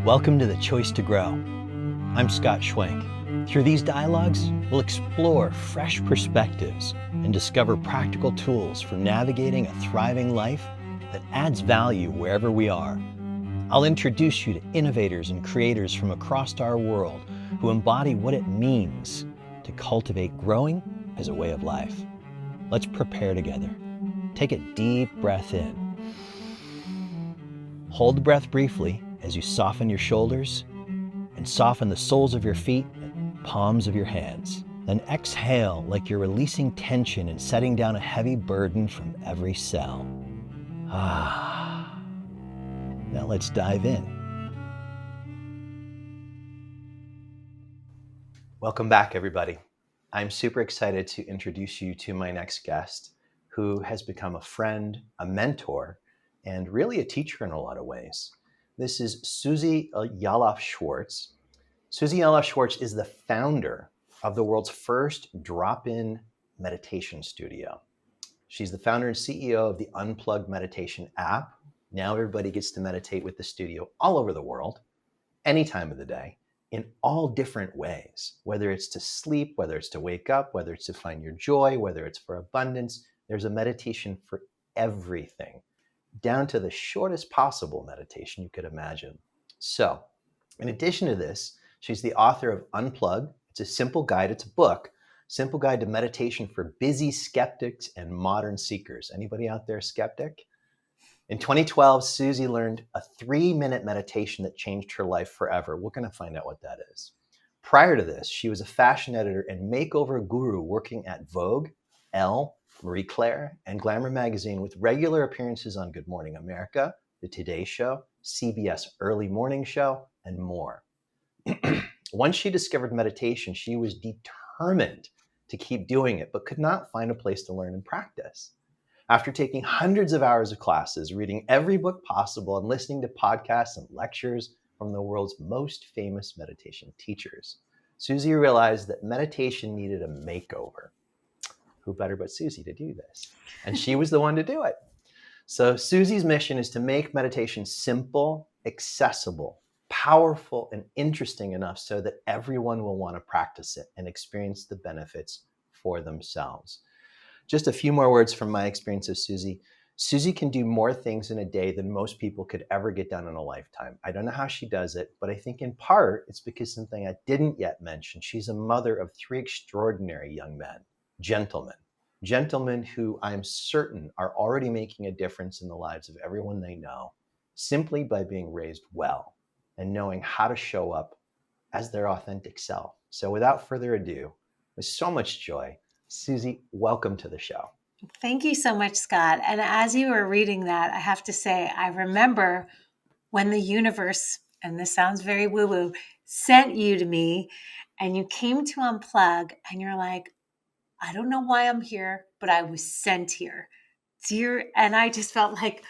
Welcome to The Choice to Grow. I'm Scott Schwenk. Through these dialogues, we'll explore fresh perspectives and discover practical tools for navigating a thriving life that adds value wherever we are. I'll introduce you to innovators and creators from across our world who embody what it means to cultivate growing as a way of life. Let's prepare together. Take a deep breath in. Hold the breath briefly as you soften your shoulders and soften the soles of your feet and palms of your hands. Then exhale like you're releasing tension and setting down a heavy burden from every cell. Now let's dive in. Welcome back, everybody. I'm super excited to introduce you to my next guest, who has become a friend, a mentor, and really a teacher in a lot of ways. This is Suze Yalof Schwartz. Suze Yalof Schwartz is the founder of the world's first drop-in meditation studio. She's the founder and CEO of the Unplug Meditation App. Now everybody gets to meditate with the studio all over the world, any time of the day, in all different ways, whether it's to sleep, whether it's to wake up, whether it's to find your joy, whether it's for abundance. There's a meditation for everything, down to the shortest possible meditation you could imagine. So, in addition to this, she's the author of Unplug. It's a simple guide, it's a book, simple guide to meditation for busy skeptics and modern seekers. Anybody out there a skeptic? In 2012, Suze learned a 3-minute meditation that changed her life forever. We're going to find out what that is. Prior to this, she was a fashion editor and makeover guru working at Vogue, Elle, Claire and Glamour Magazine, with regular appearances on Good Morning America, The Today Show, CBS Early Morning Show, and more. Once she discovered meditation, she was determined to keep doing it, but could not find a place to learn and practice. After taking hundreds of hours of classes, reading every book possible, and listening to podcasts and lectures from the world's most famous meditation teachers, Suze realized that meditation needed a makeover. Who better but Suze to do this? And she was the one to do it. So Suze's mission is to make meditation simple, accessible, powerful, and interesting enough so that everyone will want to practice it and experience the benefits for themselves. Just a few more words from my experience of Suze. Suze can do more things in a day than most people could ever get done in a lifetime. I don't know how she does it, but I think in part it's because something I didn't yet mention. She's a mother of 3 extraordinary young men, gentlemen who I'm certain are already making a difference in the lives of everyone they know, simply by being raised well and knowing how to show up as their authentic self. So without further ado, with so much joy, Suze, welcome to the show. Thank you so much, Scott. And as you were reading that, I have to say, I remember when the universe, and this sounds very woo-woo, sent you to me and you came to Unplug and you're like, I don't know why I'm here, but I was sent here. And I just felt like,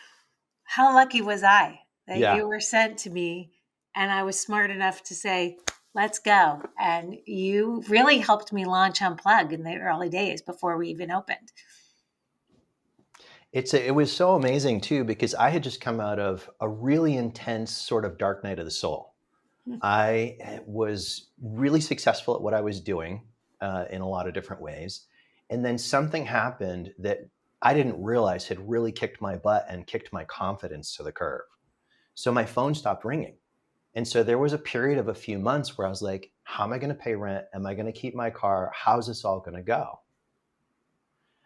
how lucky was I that you were sent to me, and I was smart enough to say, let's go. And you really helped me launch Unplug in the early days before we even opened. It was so amazing too, because I had just come out of a really intense sort of dark night of the soul. I was really successful at what I was doing in a lot of different ways. And then something happened that I didn't realize had really kicked my butt and kicked my confidence to the curb. So my phone stopped ringing. And so there was a period of a few months where I was like, how am I going to pay rent? Am I going to keep my car? How's this all going to go?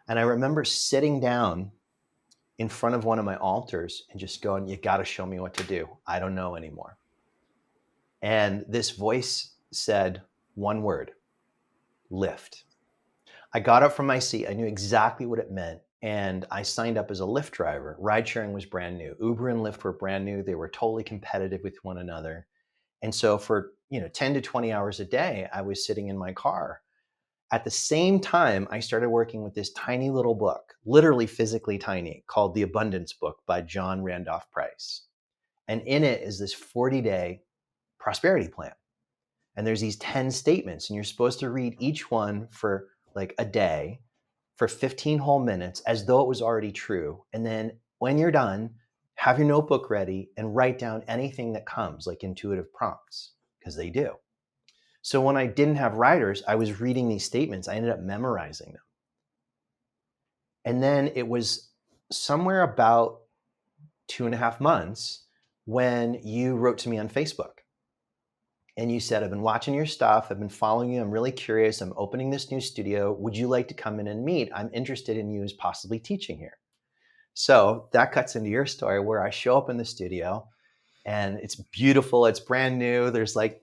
And I remember sitting down in front of one of my altars and just going, you got to show me what to do. I don't know anymore. And this voice said one word: Lyft. I got up from my seat. I knew exactly what it meant. And I signed up as a Lyft driver. Ride sharing was brand new. Uber and Lyft were brand new. They were totally competitive with one another. And so for 10 to 20 hours a day, I was sitting in my car. At the same time, I started working with this tiny little book, literally physically tiny, called The Abundance Book by John Randolph Price. And in it is this 40-day prosperity plan. And there's these 10 statements, and you're supposed to read each one for like a day for 15 whole minutes as though it was already true. And then when you're done, have your notebook ready and write down anything that comes, like intuitive prompts, because they do. So when I didn't have writers, I was reading these statements. I ended up memorizing them. And then it was somewhere about 2.5 months when you wrote to me on Facebook. And you said, I've been watching your stuff. I've been following you. I'm really curious. I'm opening this new studio. Would you like to come in and meet? I'm interested in you as possibly teaching here. So that cuts into your story where I show up in the studio and it's beautiful. It's brand new. There's like,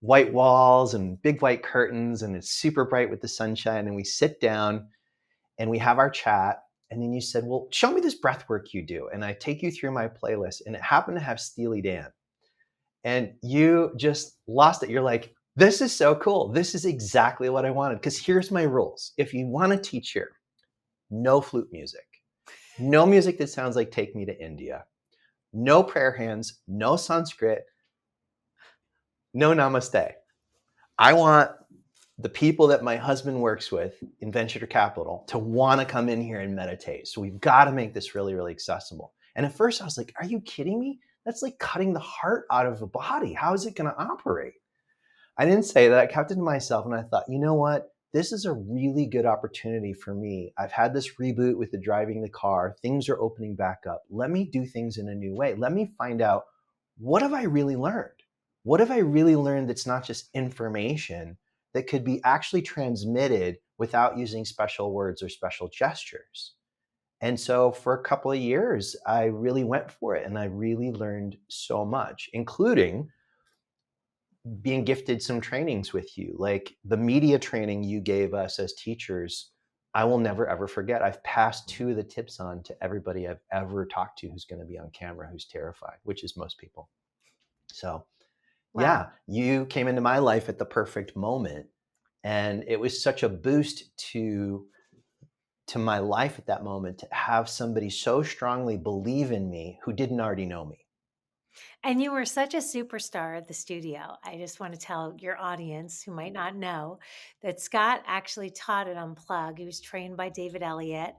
white walls and big white curtains, and it's super bright with the sunshine. And we sit down and we have our chat. And then you said, well, show me this breath work you do. And I take you through my playlist, and it happened to have Steely Dan. And you just lost it. You're like, this is so cool. This is exactly what I wanted. Because here's my rules. If you want to teach here, no flute music, no music that sounds like Take Me to India, no prayer hands, no Sanskrit, no namaste. I want the people that my husband works with in venture capital to want to come in here and meditate. So we've got to make this really, really accessible. And at first I was like, are you kidding me? That's like cutting the heart out of a body. How is it going to operate? I didn't say that. I kept it to myself, and I thought, you know what? This is a really good opportunity for me. I've had this reboot with the driving the car. Things are opening back up. Let me do things in a new way. Let me find out, what have I really learned? What have I really learned that's not just information, that could be actually transmitted without using special words or special gestures? And so for a couple of years, I really went for it, and I really learned so much, including being gifted some trainings with you, like the media training you gave us as teachers. I will never, ever forget. I've passed 2 of the tips on to everybody I've ever talked to who's going to be on camera, who's terrified, which is most people. So yeah, you came into my life at the perfect moment. And it was such a boost to my life at that moment to have somebody so strongly believe in me who didn't already know me. And you were such a superstar at the studio. I just want to tell your audience who might not know that Scott actually taught at Unplug. He was trained by David Elliott,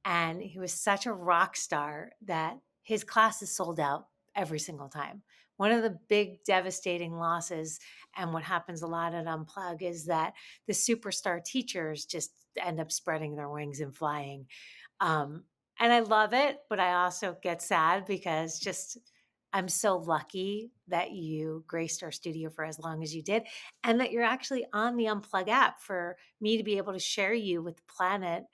and he was such a rock star that his classes sold out every single time. One of the big devastating losses, and what happens a lot at Unplug, is that the superstar teachers just end up spreading their wings and flying. And I love it, but I also get sad because just I'm so lucky that you graced our studio for as long as you did, and that you're actually on the Unplug app for me to be able to share you with the planet.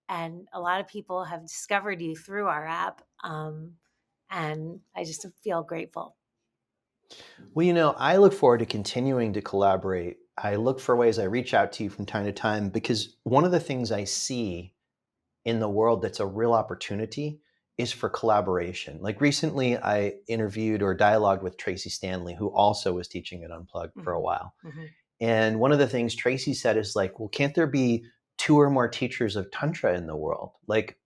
And a lot of people have discovered you through our app. And I just feel grateful. Well, I look forward to continuing to collaborate. I look for ways. I reach out to you from time to time, because one of the things I see in the world that's a real opportunity is for collaboration. Like recently, I interviewed or dialogued with Tracy Stanley, who also was teaching at Unplugged for a while. Mm-hmm. And one of the things Tracy said is like, well, can't there be 2 or more teachers of Tantra in the world? Like,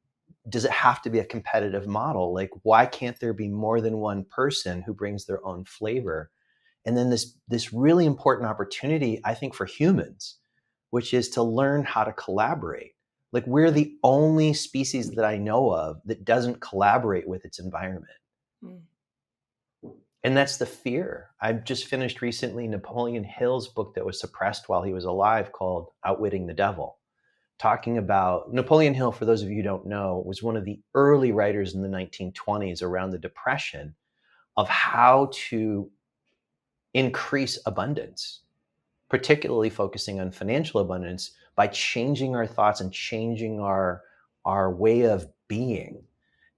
does it have to be a competitive model? Like, why can't there be more than one person who brings their own flavor? And then this really important opportunity, I think, for humans, which is to learn how to collaborate. Like, we're the only species that I know of that doesn't collaborate with its environment. Mm. And that's the fear. I've just finished recently Napoleon Hill's book that was suppressed while he was alive, called Outwitting the Devil, talking about Napoleon Hill. For those of you who don't know, was one of the early writers in the 1920s around the Depression of how to increase abundance, particularly focusing on financial abundance, by changing our thoughts and changing our way of being.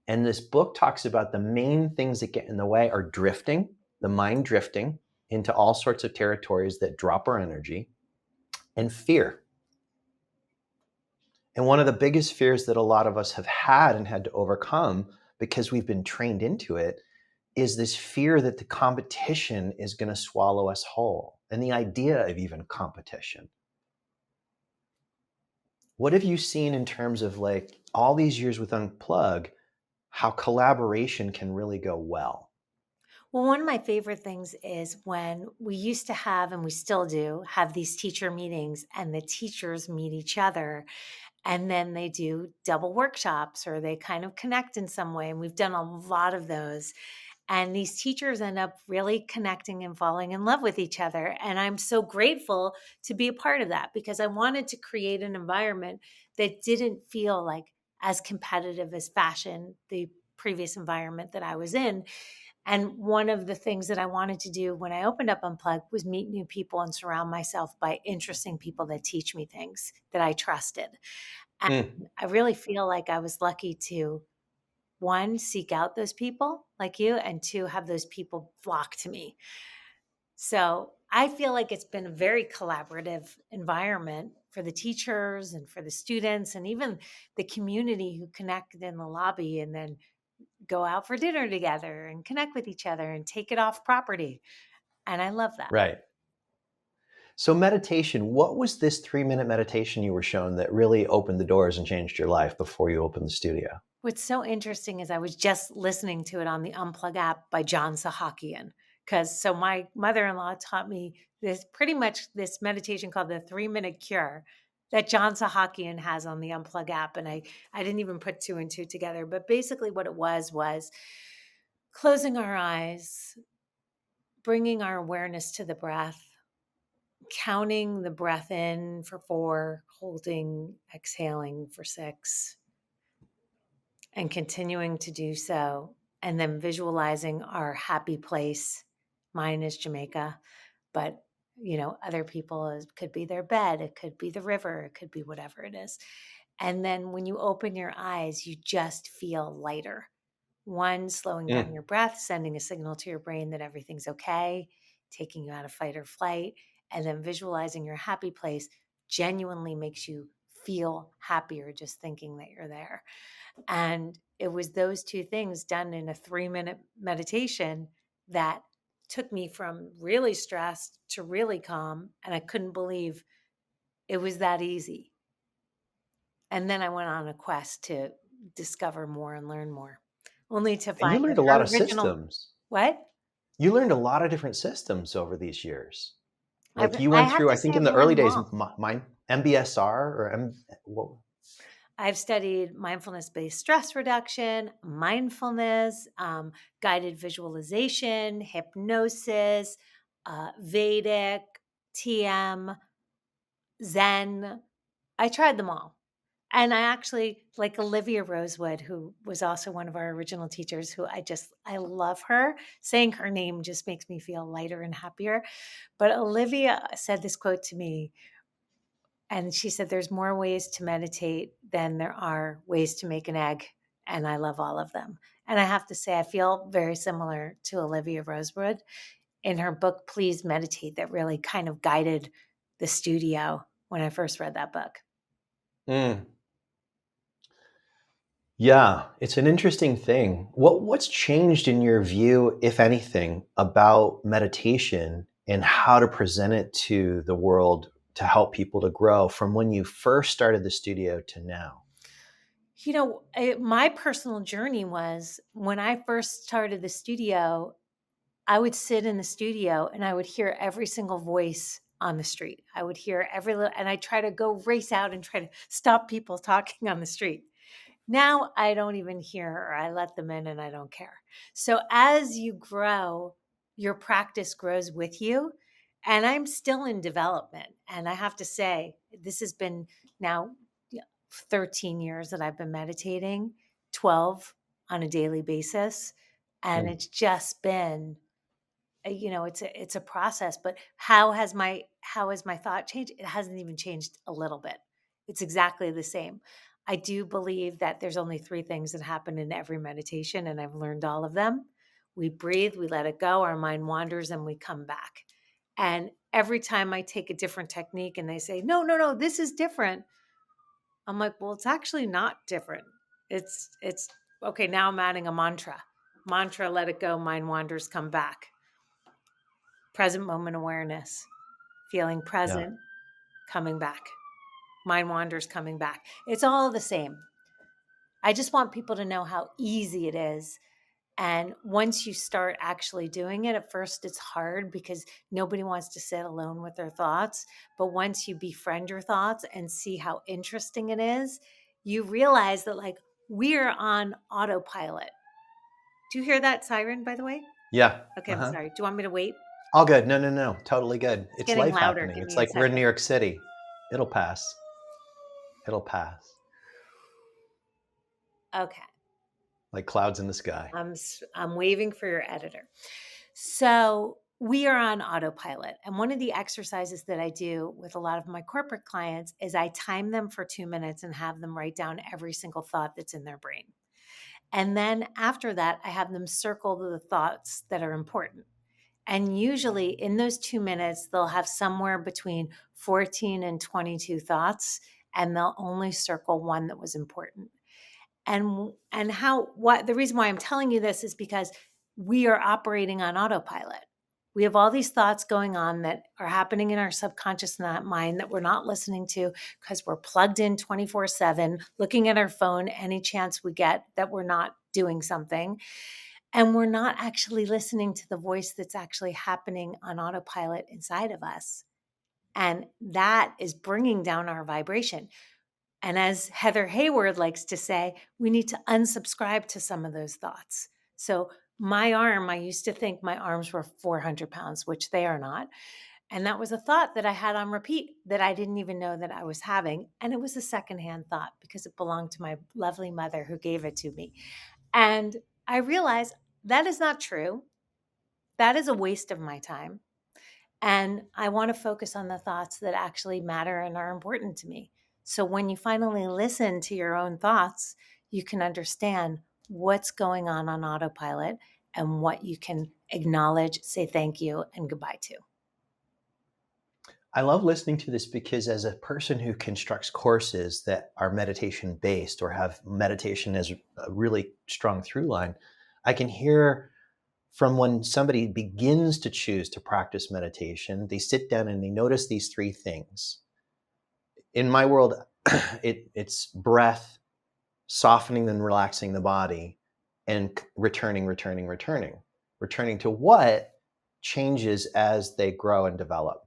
And this book talks about the main things that get in the way are drifting, the mind drifting into all sorts of territories that drop our energy, and fear. And one of the biggest fears that a lot of us have had and had to overcome, because we've been trained into it, is this fear that the competition is going to swallow us whole, and the idea of even competition. What have you seen in terms of, like, all these years with Unplug, how collaboration can really go well? Well, one of my favorite things is when we used to have, and we still do, have these teacher meetings, and the teachers meet each other. And then they do double workshops or they kind of connect in some way. And we've done a lot of those. And these teachers end up really connecting and falling in love with each other. And I'm so grateful to be a part of that because I wanted to create an environment that didn't feel like as competitive as fashion, the previous environment that I was in. And one of the things that I wanted to do when I opened up Unplug was meet new people and surround myself by interesting people that teach me things that I trusted. And Mm. I really feel like I was lucky to, one, seek out those people like you, and two, have those people flock to me. So I feel like it's been a very collaborative environment for the teachers and for the students and even the community who connected in the lobby and then go out for dinner together and connect with each other and take it off property. And I love that. Right. So meditation, what was this 3-minute meditation you were shown that really opened the doors and changed your life before you opened the studio? What's so interesting is I was just listening to it on the Unplug app by John Sahakian. So my mother-in-law taught me this pretty much this meditation called the 3-minute cure that John Sahakian has on the Unplug app. And I didn't even put two and two together. But basically what it was closing our eyes, bringing our awareness to the breath, counting the breath in for 4, holding, exhaling for 6, and continuing to do so. And then visualizing our happy place. Mine is Jamaica, but other people, it could be their bed, it could be the river, it could be whatever it is. And then when you open your eyes, you just feel lighter. One, slowing down Mm. your breath, sending a signal to your brain that everything's okay, taking you out of fight or flight, and then visualizing your happy place genuinely makes you feel happier just thinking that you're there. And it was those two things done in a 3-minute meditation that took me from really stressed to really calm. And I couldn't believe it was that easy. And then I went on a quest to discover more and learn more, only to And you find learned that a lot her of original, systems. what? You learned a lot of different systems over these years. Like you I went have through, to I say think in I've the early learned them days, all. mine MBSR or what? I've studied mindfulness-based stress reduction, mindfulness, guided visualization, hypnosis, Vedic, TM, Zen. I tried them all. And I actually, like Olivia Rosewood, who was also one of our original teachers, who I love her. Saying her name just makes me feel lighter and happier. But Olivia said this quote to me, and she said, there's more ways to meditate than there are ways to make an egg. And I love all of them. And I have to say, I feel very similar to Olivia Rosewood in her book, Please Meditate, that really kind of guided the studio when I first read that book. Mm. Yeah, it's an interesting thing. What's changed in your view, if anything, about meditation and how to present it to the world to help people to grow from when you first started the studio to now? My personal journey was when I first started the studio, I would sit in the studio and I would hear every single voice on the street. I would hear every little, and I try to go race out and try to stop people talking on the street. Now I don't even hear, or I let them in and I don't care. So as you grow, your practice grows with you. And I'm still in development. And I have to say, this has been now 13 years that I've been meditating, 12 on a daily basis. And Mm. it's just been, it's a process. But how has my thought changed? It hasn't even changed a little bit. It's exactly the same. I do believe that there's only 3 things that happen in every meditation, and I've learned all of them. We breathe, we let it go, our mind wanders, and we come back. And every time I take a different technique and they say, no, no, no, this is different. I'm like, well, it's actually not different. It's okay. Now I'm adding a mantra. Mantra, let it go, mind wanders, come back. Present moment awareness, feeling Yeah. present, coming back. Mind wanders, coming back. It's all the same. I just want people to know how easy it is. And once you start actually doing it, at first it's hard because nobody wants to sit alone with their thoughts. But once you befriend your thoughts and see how interesting it is, you realize that like we're on autopilot. Do you hear that siren, by the way? Yeah. Okay, I'm sorry. Do you want me to wait? All good. No. Totally good. It's getting life louder. happening. Give It's me a like we're in second. New York City. It'll pass. It'll pass. Okay. Like clouds in the sky. I'm waving for your editor. So we are on autopilot. And one of the exercises that I do with a lot of my corporate clients is I time them for 2 minutes and have them write down every single thought that's in their brain. And then after that, I have them circle the thoughts that are important. And usually in those 2 minutes, they'll have somewhere between 14 and 22 thoughts, and they'll only circle one that was important. And the reason why I'm telling you this is because we are operating on autopilot. We have all these thoughts going on that are happening in our subconscious mind that we're not listening to because we're plugged in 24/7, looking at our phone any chance we get that we're not doing something. And we're not actually listening to the voice that's actually happening on autopilot inside of us. And that is bringing down our vibration. And as Heather Hayward likes to say, we need to unsubscribe to some of those thoughts. So I used to think my arms were 400 pounds, which they are not. And that was a thought that I had on repeat that I didn't even know that I was having. And it was a secondhand thought because it belonged to my lovely mother who gave it to me. And I realized that is not true. That is a waste of my time. And I want to focus on the thoughts that actually matter and are important to me. So when you finally listen to your own thoughts, you can understand what's going on autopilot and what you can acknowledge, say thank you, and goodbye to. I love listening to this because as a person who constructs courses that are meditation based or have meditation as a really strong through line, I can hear from when somebody begins to choose to practice meditation, they sit down and they notice these three things. In my world, it's breath, softening and relaxing the body, and returning. Returning to what changes as they grow and develop.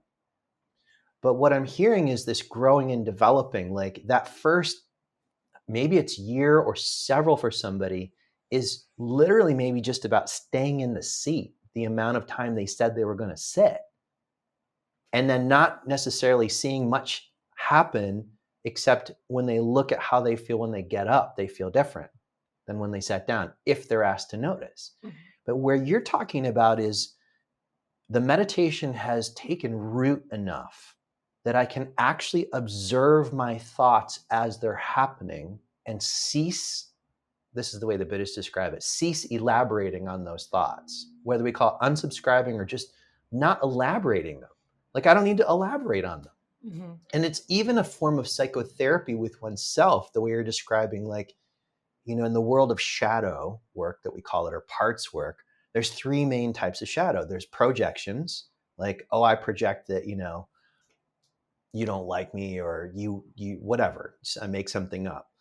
But what I'm hearing is this growing and developing, like that first, maybe it's year or several for somebody, is literally maybe just about staying in the seat, the amount of time they said they were going to sit, and then not necessarily seeing much happen, except when they look at how they feel when they get up, they feel different than when they sat down, if they're asked to notice. Mm-hmm. But where you're talking about is the meditation has taken root enough that I can actually observe my thoughts as they're happening and cease, this is the way the Buddhists describe it, cease elaborating on those thoughts, whether we call it unsubscribing or just not elaborating them. Like I don't need to elaborate on them. Mm-hmm. And it's even a form of psychotherapy with oneself, the way you're describing, like, you know, in the world of shadow work that we call it, or parts work, there's three main types of shadow. There's projections, like, oh, I project that, you know, you don't like me, or you whatever, I make something up.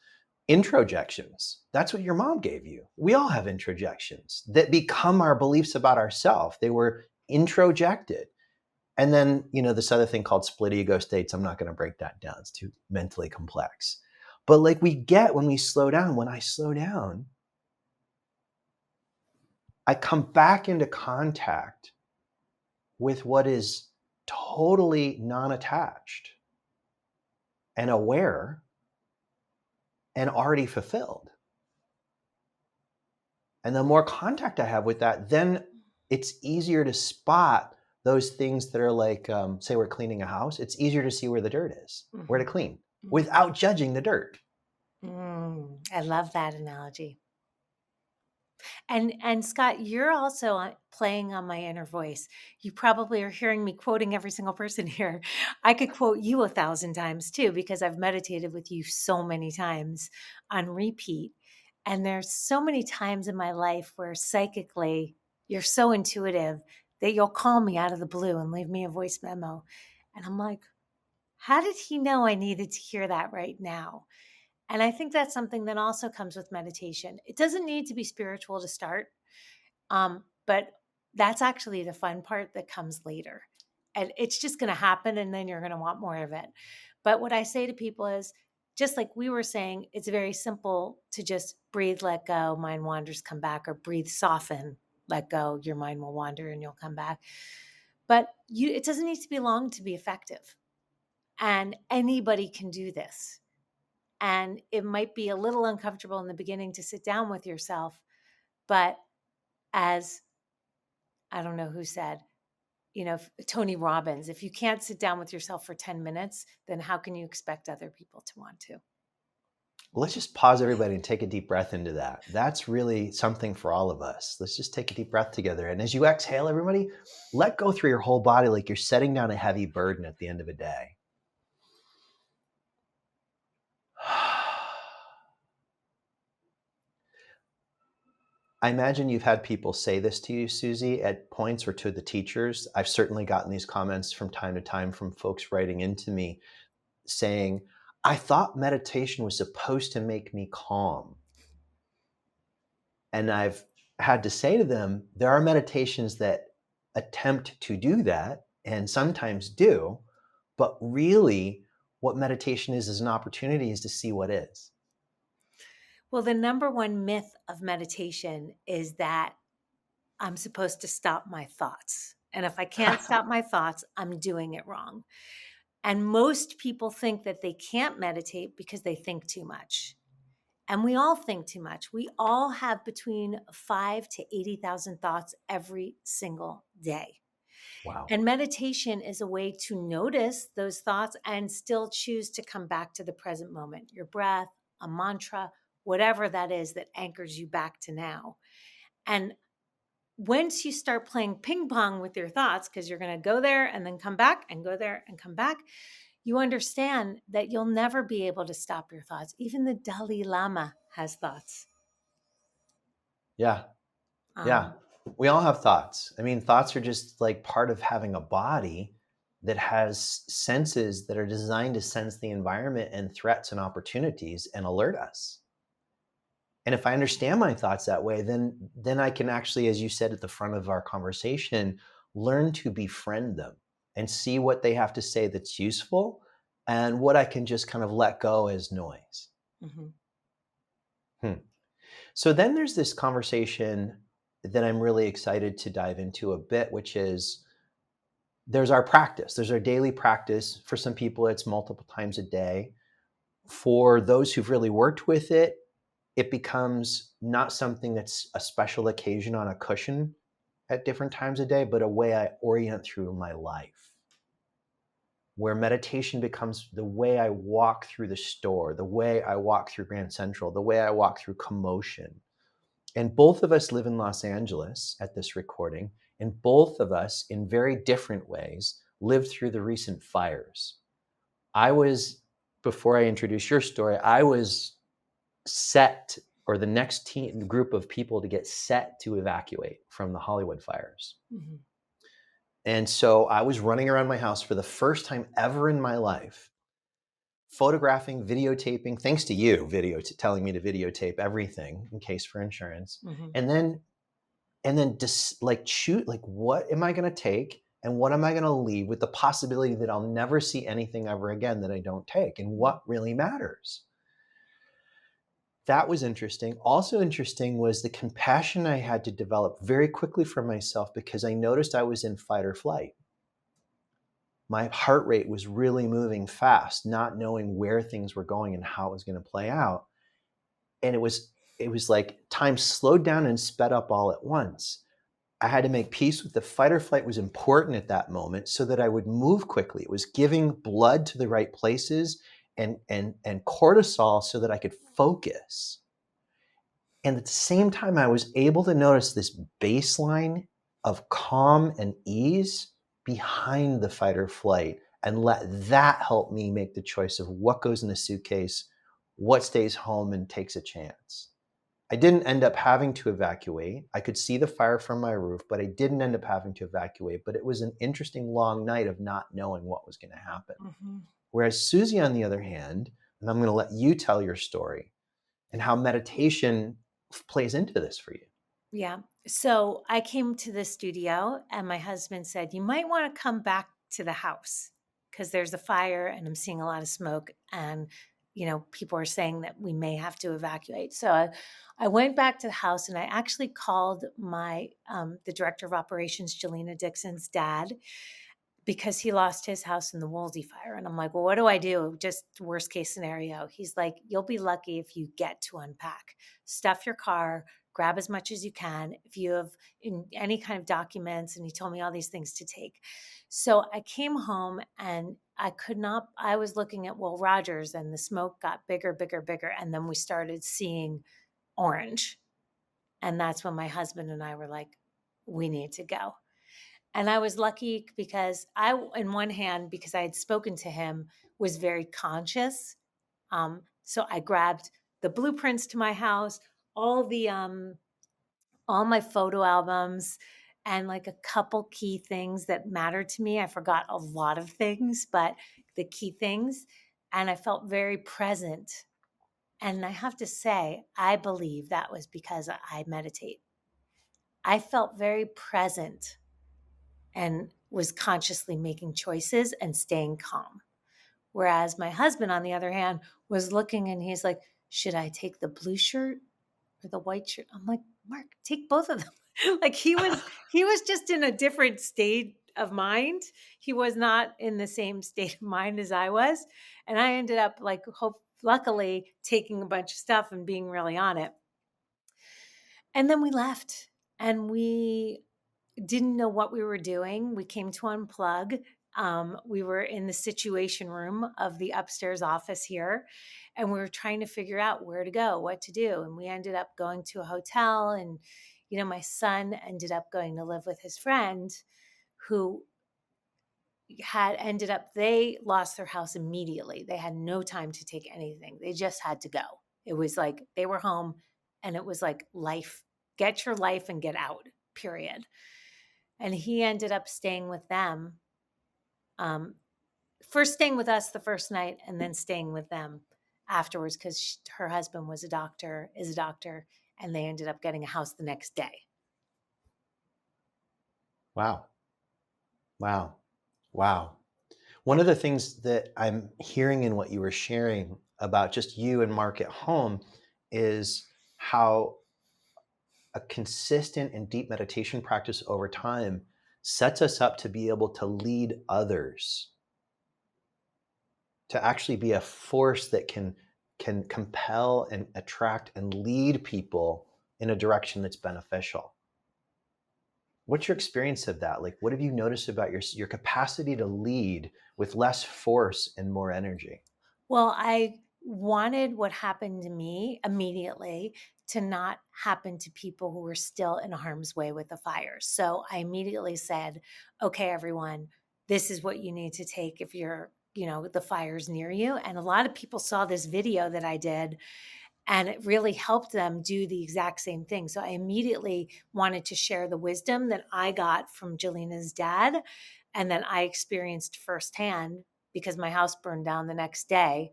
Introjections, that's what your mom gave you. We all have introjections that become our beliefs about ourselves. They were introjected. And then, you know, this other thing called split ego states, I'm not going to break that down. It's too mentally complex. But like we get when we slow down, when I slow down, I come back into contact with what is totally non-attached and aware and already fulfilled. And the more contact I have with that, then it's easier to spot those things that are like, say we're cleaning a house. It's easier to see where the dirt is, mm-hmm. where to clean, mm-hmm. without judging the dirt. I love that analogy. And Scott, you're also playing on my inner voice. You probably are hearing me quoting every single person here. I could quote you 1,000 times too, because I've meditated with you so many times on repeat. And there's so many times in my life where psychically you're so intuitive that you'll call me out of the blue and leave me a voice memo. And I'm like, how did he know I needed to hear that right now? And I think that's something that also comes with meditation. It doesn't need to be spiritual to start. But that's actually the fun part that comes later. And it's just going to happen, and then you're going to want more of it. But what I say to people is, just like we were saying, it's very simple to just breathe, let go, mind wanders, come back, or breathe, soften, let go, your mind will wander and you'll come back. But it doesn't need to be long to be effective. And anybody can do this. And it might be a little uncomfortable in the beginning to sit down with yourself. But as I don't know who said, Tony Robbins, if you can't sit down with yourself for 10 minutes, then how can you expect other people to want to? Let's just pause, everybody, and take a deep breath into that. That's really something for all of us. Let's just take a deep breath together. And as you exhale, everybody, let go through your whole body like you're setting down a heavy burden at the end of a day. I imagine you've had people say this to you, Suze, at points, or to the teachers. I've certainly gotten these comments from time to time from folks writing into me saying, I thought meditation was supposed to make me calm. And I've had to say to them, there are meditations that attempt to do that and sometimes do, but really what meditation is an opportunity is to see what is. Well, the number one myth of meditation is that I'm supposed to stop my thoughts. And if I can't stop my thoughts, I'm doing it wrong. And most people think that they can't meditate because they think too much. And we all think too much. We all have between 5 to 80,000 thoughts every single day. Wow. And meditation is a way to notice those thoughts and still choose to come back to the present moment, your breath, a mantra, whatever that is that anchors you back to now. And once you start playing ping pong with your thoughts, because you're going to go there and then come back and go there and come back, you understand that you'll never be able to stop your thoughts. Even the Dalai Lama has thoughts. Yeah. Yeah. We all have thoughts. I mean, thoughts are just like part of having a body that has senses that are designed to sense the environment and threats and opportunities and alert us. And if I understand my thoughts that way, then I can actually, as you said at the front of our conversation, learn to befriend them and see what they have to say that's useful and what I can just kind of let go as noise. Mm-hmm. So then there's this conversation that I'm really excited to dive into a bit, which is there's our practice. There's our daily practice. For some people, it's multiple times a day. For those who've really worked with it, it becomes not something that's a special occasion on a cushion at different times a day, but a way I orient through my life, where meditation becomes the way I walk through the store, the way I walk through Grand Central, the way I walk through commotion. And both of us live in Los Angeles at this recording, and both of us, in very different ways, lived through the recent fires. Before I introduce your story, I was set, or the next group of people to get set to evacuate from the Hollywood fires. Mm-hmm. And so I was running around my house for the first time ever in my life, photographing, videotaping, thanks to you, telling me to videotape everything in case for insurance. Mm-hmm. And then just like shoot, like, what am I going to take and what am I going to leave with the possibility that I'll never see anything ever again that I don't take, and what really matters. That was interesting. Also interesting was the compassion I had to develop very quickly for myself, because I noticed I was in fight or flight. My heart rate was really moving fast, not knowing where things were going and how it was going to play out. And it was like time slowed down and sped up all at once. I had to make peace with the fight or flight was important at that moment so that I would move quickly. It was giving blood to the right places and cortisol so that I could focus. And at the same time, I was able to notice this baseline of calm and ease behind the fight or flight, and let that help me make the choice of what goes in the suitcase, what stays home and takes a chance. I didn't end up having to evacuate. I could see the fire from my roof, but I didn't end up having to evacuate. But it was an interesting long night of not knowing what was going to happen. Mm-hmm. Whereas Suze, on the other hand, and I'm going to let you tell your story and how meditation plays into this for you. Yeah. So I came to the studio and my husband said, you might want to come back to the house because there's a fire and I'm seeing a lot of smoke. And, people are saying that we may have to evacuate. So I went back to the house and I actually called the director of operations, Jelena Dixon's dad, because he lost his house in the Woolsey fire. And I'm like, well, what do I do? Just worst case scenario. He's like, you'll be lucky if you get to unpack. Stuff your car, grab as much as you can. If you have any kind of documents, and he told me all these things to take. So I came home and I was looking at Will Rogers and the smoke got bigger, bigger, bigger. And then we started seeing orange. And that's when my husband and I were like, we need to go. And I was lucky because in one hand, because I had spoken to him, was very conscious. So I grabbed the blueprints to my house, all my photo albums, and like a couple key things that mattered to me. I forgot a lot of things, but the key things, and I felt very present. And I have to say, I believe that was because I meditate. I felt very present and was consciously making choices and staying calm. Whereas my husband, on the other hand, was looking and he's like, should I take the blue shirt or the white shirt? I'm like, Mark, take both of them. Like he was just in a different state of mind. He was not in the same state of mind as I was. And I ended up luckily taking a bunch of stuff and being really on it. And then we left and we didn't know what we were doing. We came to Unplug. We were in the situation room of the upstairs office here, and we were trying to figure out where to go, what to do. And we ended up going to a hotel. And, my son ended up going to live with his friend who they lost their house immediately. They had no time to take anything. They just had to go. It was like they were home and it was like life, get your life and get out, period. And he ended up staying with them. First staying with us the first night and then staying with them afterwards because her husband is a doctor, and they ended up getting a house the next day. Wow. Wow. Wow. One of the things that I'm hearing in what you were sharing about just you and Mark at home is how a consistent and deep meditation practice over time sets us up to be able to lead others, to actually be a force that can compel and attract and lead people in a direction that's beneficial. What's your experience of that? Like, what have you noticed about your capacity to lead with less force and more energy? Well, I wanted what happened to me immediately to not happen to people who were still in harm's way with the fire. So I immediately said, okay, everyone, this is what you need to take if you're, the fire's near you. And a lot of people saw this video that I did and it really helped them do the exact same thing. So I immediately wanted to share the wisdom that I got from Jelena's dad and that I experienced firsthand because my house burned down the next day,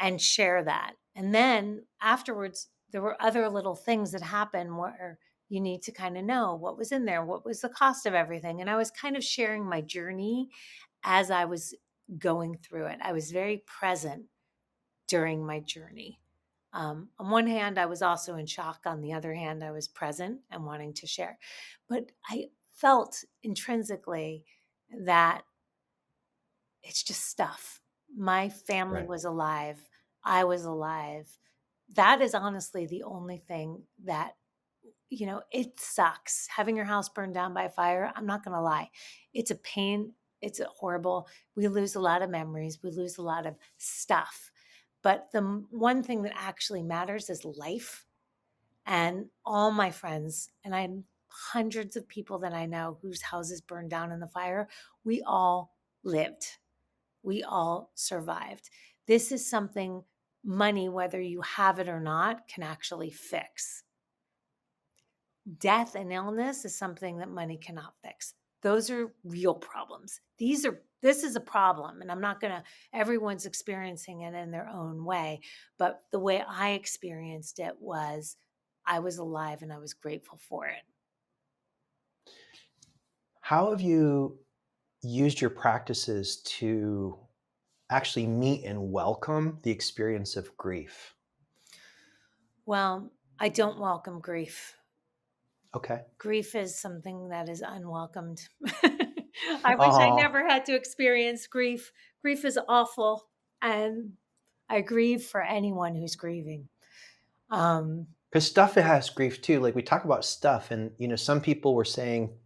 and share that. And then afterwards, there were other little things that happened where you need to kind of know what was in there, what was the cost of everything. And I was kind of sharing my journey as I was going through it. I was very present during my journey. On one hand, I was also in shock. On the other hand, I was present and wanting to share. But I felt intrinsically that it's just stuff. My family Right. was alive. I was alive. That is honestly the only thing that, it sucks. Having your house burned down by a fire, I'm not going to lie. It's a pain. It's horrible. We lose a lot of memories. We lose a lot of stuff. But the one thing that actually matters is life. And all my friends, and I had hundreds of people that I know whose houses burned down in the fire, we all lived. We all survived. This is something money, whether you have it or not, can actually fix. Death and illness is something that money cannot fix. Those are real problems. This is a problem, and I'm not going to, everyone's experiencing it in their own way. But the way I experienced it was I was alive and I was grateful for it. How have you used your practices to actually meet and welcome the experience of grief? Well, I don't welcome grief. Okay. Grief is something that is unwelcomed. I wish I Oh, never had to experience grief. Grief is awful, and I grieve for anyone who's grieving. because stuff has grief too. Like we talk about stuff, and some people were saying,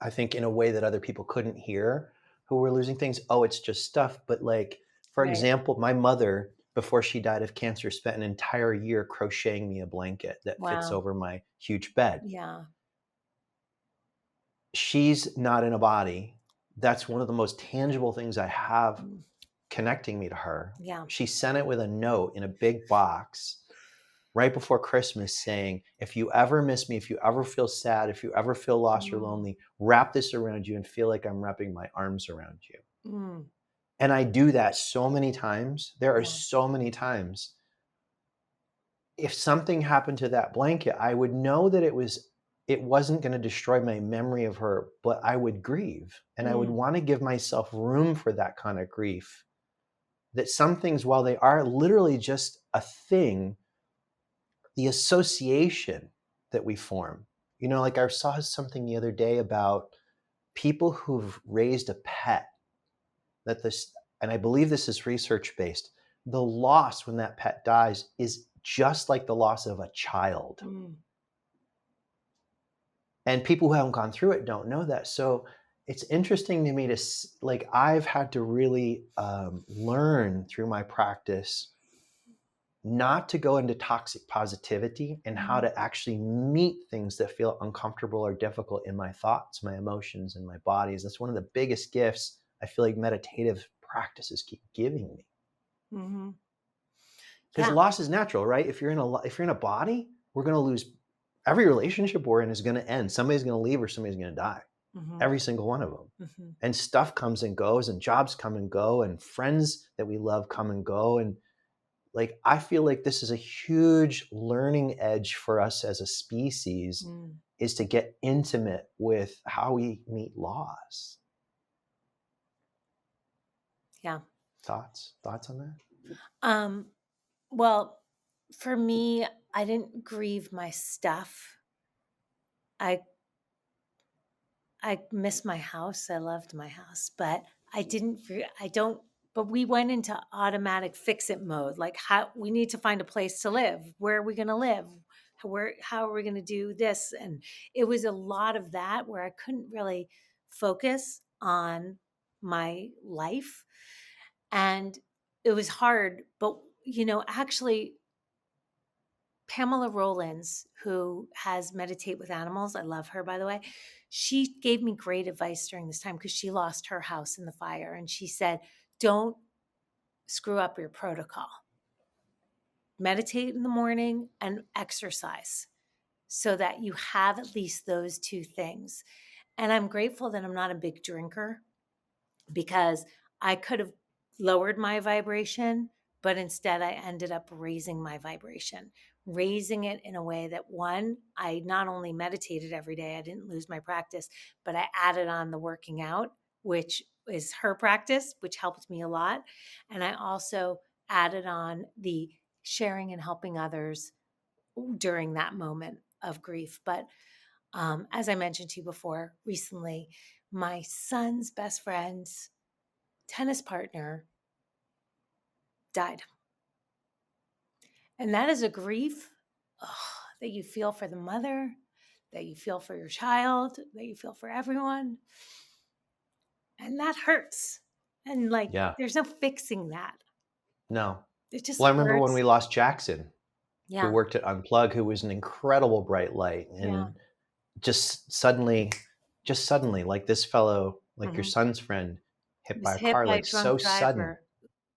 I think in a way that other people couldn't hear, who were losing things. Oh, it's just stuff. But like, for Right. example, my mother, before she died of cancer, spent an entire year crocheting me a blanket that fits Wow. over my huge bed. Yeah. She's not in a body. That's one of the most tangible things I have Mm. connecting me to her. Yeah. She sent it with a note in a big box right before Christmas saying, if you ever miss me, if you ever feel sad, if you ever feel lost or Mm. lonely, wrap this around you and feel like I'm wrapping my arms around you. Mm. And I do that so many times. There are Yeah. so many times. If something happened to that blanket, I would know that it wasn't going to destroy my memory of her, but I would grieve. And I would Mm. want to give myself room for that kind of grief. That some things, while they are literally just a thing, the association that we form. Like I saw something the other day about people who've raised a pet, that this, and I believe this is research based, the loss when that pet dies is just like the loss of a child. Mm. And people who haven't gone through it don't know that. So it's interesting to me to, like, I've had to really learn through my practice not to go into toxic positivity and how to actually meet things that feel uncomfortable or difficult in my thoughts, my emotions, and my bodies. That's one of the biggest gifts I feel like meditative practices keep giving me. Mm-hmm. Because Yeah. loss is natural, right? If you're in a body, we're going to lose. Every relationship we're in is going to end. Somebody's going to leave or somebody's going to die. Mm-hmm. Every single one of them. Mm-hmm. And stuff comes and goes, and jobs come and go, and friends that we love come and go. And like, I feel like this is a huge learning edge for us as a species, is to get intimate with how we meet loss. Yeah. Thoughts on that? Well, for me, I didn't grieve my stuff. I miss my house. I loved my house, but but we went into automatic fix it mode. Like, how we need to find a place to live. Where are we going to live? How are we going to do this? And it was a lot of that where I couldn't really focus on my life. And it was hard, but actually Pamela Rollins, who has Meditate with Animals, I love her, by the way. She gave me great advice during this time because she lost her house in the fire. And she said, don't screw up your protocol. Meditate in the morning and exercise so that you have at least those two things. And I'm grateful that I'm not a big drinker, because I could have lowered my vibration, but instead I ended up raising my vibration, raising it in a way that, one, I not only meditated every day, I didn't lose my practice, but I added on the working out, which is her practice, which helped me a lot. And I also added on the sharing and helping others during that moment of grief. But as I mentioned to you before, recently, my son's best friend's tennis partner died. And that is a grief that you feel for the mother, that you feel for your child, that you feel for everyone. And that hurts. And Yeah. there's no fixing that. No. It just Well, I remember when hurts. we lost Jackson, who Yeah. worked at Unplug, who was an incredible bright light. Yeah. And just suddenly, like this fellow, like your Mm-hmm. son's friend, hit Was by a hit car, by a like drunk so sudden. driver.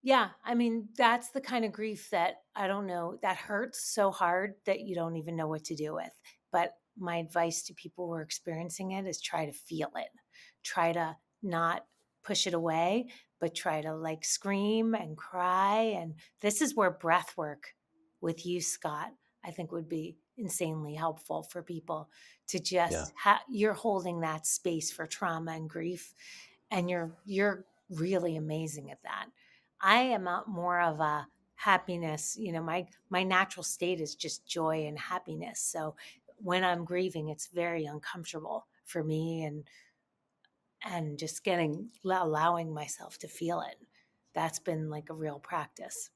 Yeah. I mean, that's the kind of grief that, I don't know, that hurts so hard that you don't even know what to do with. But my advice to people who are experiencing it is try to feel it. Try to not push it away, but try to scream and cry. And this is where breath work with you, Scott, I think would be insanely helpful for people to Yeah. just you're holding that space for trauma and grief, and you're really amazing at that. I am more of a happiness, my natural state is just joy and happiness. So when I'm grieving, it's very uncomfortable for me, and just allowing myself to feel it. That's been like a real practice.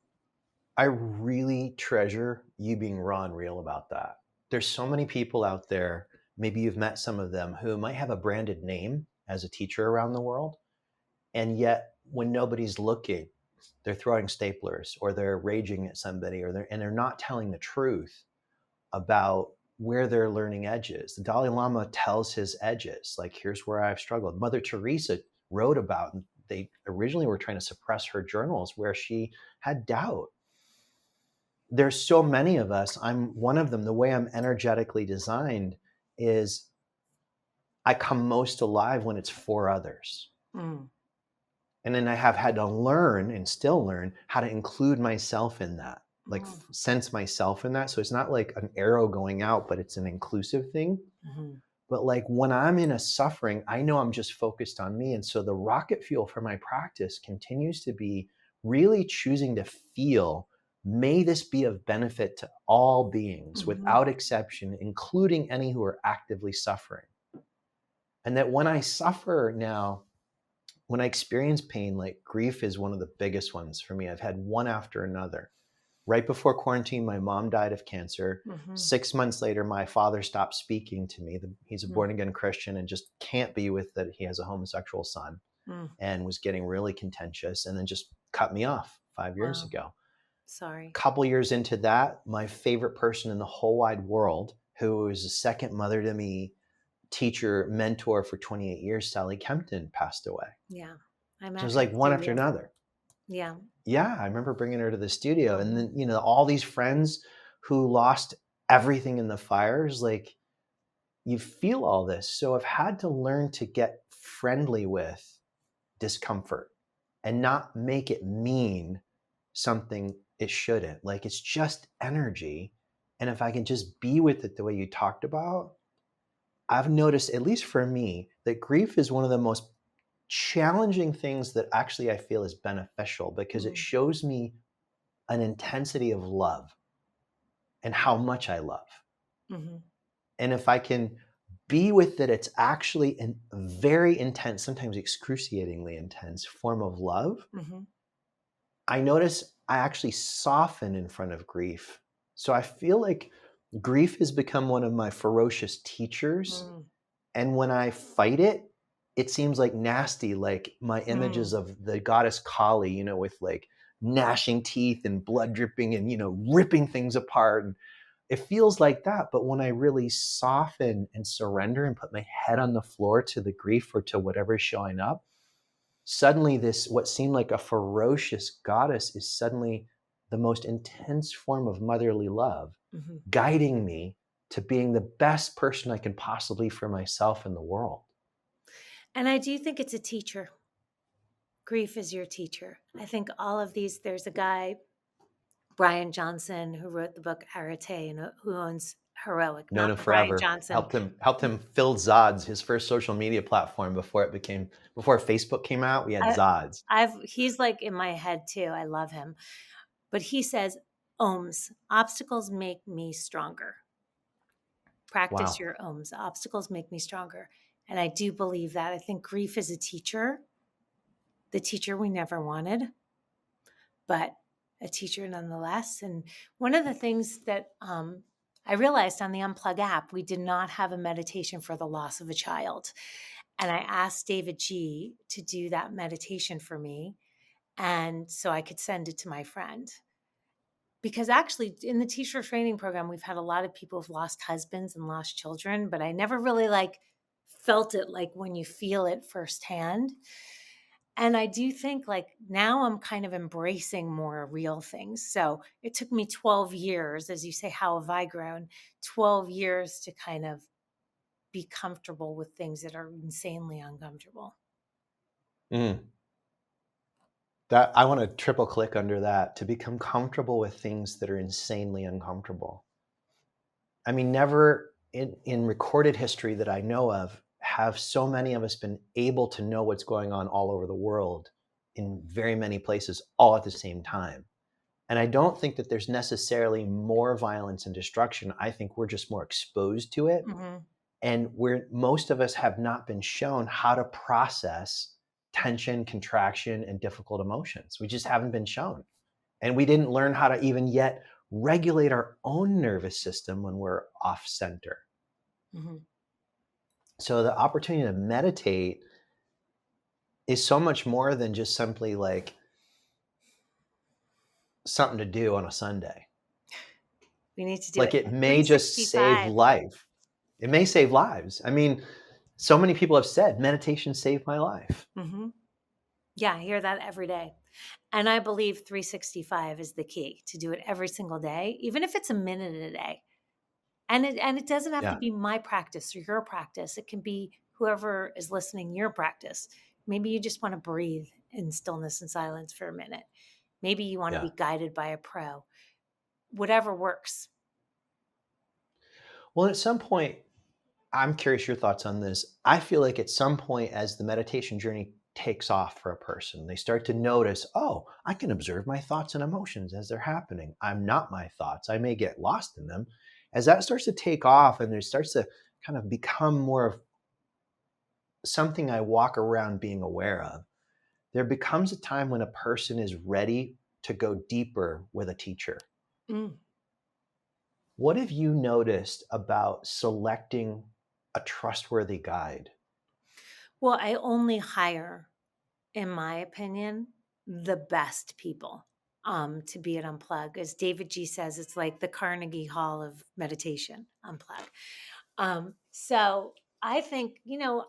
I really treasure you being raw and real about that. There's so many people out there, maybe you've met some of them, who might have a branded name as a teacher around the world. And yet, when nobody's looking, they're throwing staplers or they're raging at somebody, and they're not telling the truth about where their learning edges. The Dalai Lama tells his edges, like, here's where I've struggled. Mother Teresa wrote about, and they originally were trying to suppress her journals where she had doubt. There's so many of us. I'm one of them. The way I'm energetically designed is I come most alive when it's for others. Mm. And then I have had to learn and still learn how to include myself in that, like sense myself in that. So it's not like an arrow going out, but it's an inclusive thing. Mm-hmm. But like when I'm in a suffering, I know I'm just focused on me. And so the rocket fuel for my practice continues to be really choosing to feel, may this be of benefit to all beings without exception, including any who are actively suffering. And that when I suffer now, when I experience pain, like grief is one of the biggest ones for me. I've had one after another. Right before quarantine, my mom died of cancer. 6 months later, my father stopped speaking to me. He's a born again Christian and just can't be with that he has a homosexual son, and was getting really contentious, and then just cut me off 5 years ago. Sorry. A couple years into that, my favorite person in the whole wide world, who was a second mother to me, teacher, mentor for 28 years, Sally Kempton, passed away. Yeah. I So it was like one after another. Yeah. Yeah, I remember bringing her to the studio, and then all these friends who lost everything in the fires. Like, you feel all this. So I've had to learn to get friendly with discomfort and not make it mean something it shouldn't. Like, it's just energy, and if I can just be with it the way you talked about, I've noticed, at least for me, that grief is one of the most challenging things that actually I feel is beneficial, because it shows me an intensity of love and how much I love. And if I can be with that, it's actually a very intense, sometimes excruciatingly intense form of love. I notice I actually soften in front of grief. So I feel like grief has become one of my ferocious teachers. And when I fight it, it seems like nasty, like my images of the goddess Kali, with like gnashing teeth and blood dripping and, ripping things apart. And it feels like that. But when I really soften and surrender and put my head on the floor to the grief or to whatever's showing up, suddenly this, what seemed like a ferocious goddess, is suddenly the most intense form of motherly love, guiding me to being the best person I can possibly for myself and the world. And I do think it's a teacher. Grief is your teacher. I think all of these, there's a guy, Brian Johnson, who wrote the book Arete, and who owns Heroic. Known Not him the Brian forever. Johnson. Helped him fill Zods, his first social media platform before Facebook came out. We had Zods. He's like in my head too. I love him. But he says, ohms, obstacles make me stronger. Practice your ohms. Obstacles make me stronger. And I do believe that. I think grief is a teacher, the teacher we never wanted, but a teacher nonetheless. And one of the things that I realized on the Unplug app, we did not have a meditation for the loss of a child. And I asked David G to do that meditation for me, and so I could send it to my friend. Because actually in the teacher training program, we've had a lot of people who've lost husbands and lost children, but I never really felt it like when you feel it firsthand. And I do think now I'm kind of embracing more real things. So it took me 12 years, as you say, how have I grown? 12 years to kind of be comfortable with things that are insanely uncomfortable. That I want to triple click under that, to become comfortable with things that are insanely uncomfortable. I mean, never in recorded history that I know of have so many of us been able to know what's going on all over the world in very many places all at the same time. And I don't think that there's necessarily more violence and destruction. I think we're just more exposed to it. Mm-hmm. And most of us have not been shown how to process tension, contraction, and difficult emotions. We just haven't been shown. And we didn't learn how to even yet regulate our own nervous system when we're off center. Mm-hmm. So the opportunity to meditate is so much more than just simply like something to do on a Sunday. We need to do Like it it may just save 365. life. It may save lives. I mean, so many people have said meditation saved my life. Mm-hmm. Yeah, I hear that every day. And I believe 365 is the key, to do it every single day, even if it's a minute a day. And it doesn't have to Yeah. be my practice or your practice. It can be whoever is listening, your practice. Maybe you just want to breathe in stillness and silence for a minute. Maybe you want to Yeah. be guided by a pro. Whatever works. Well, at some point, I'm curious your thoughts on this. I feel like at some point, as the meditation journey takes off for a person, they start to notice, oh, I can observe my thoughts and emotions as they're happening. I'm not my thoughts. I may get lost in them. As that starts to take off and there starts to kind of become more of something I walk around being aware of, there becomes a time when a person is ready to go deeper with a teacher. Mm. What have you noticed about selecting a trustworthy guide? Well, I only hire, in my opinion, the best people to be at Unplug. As David G says, it's like the Carnegie Hall of meditation, Unplug. So I think,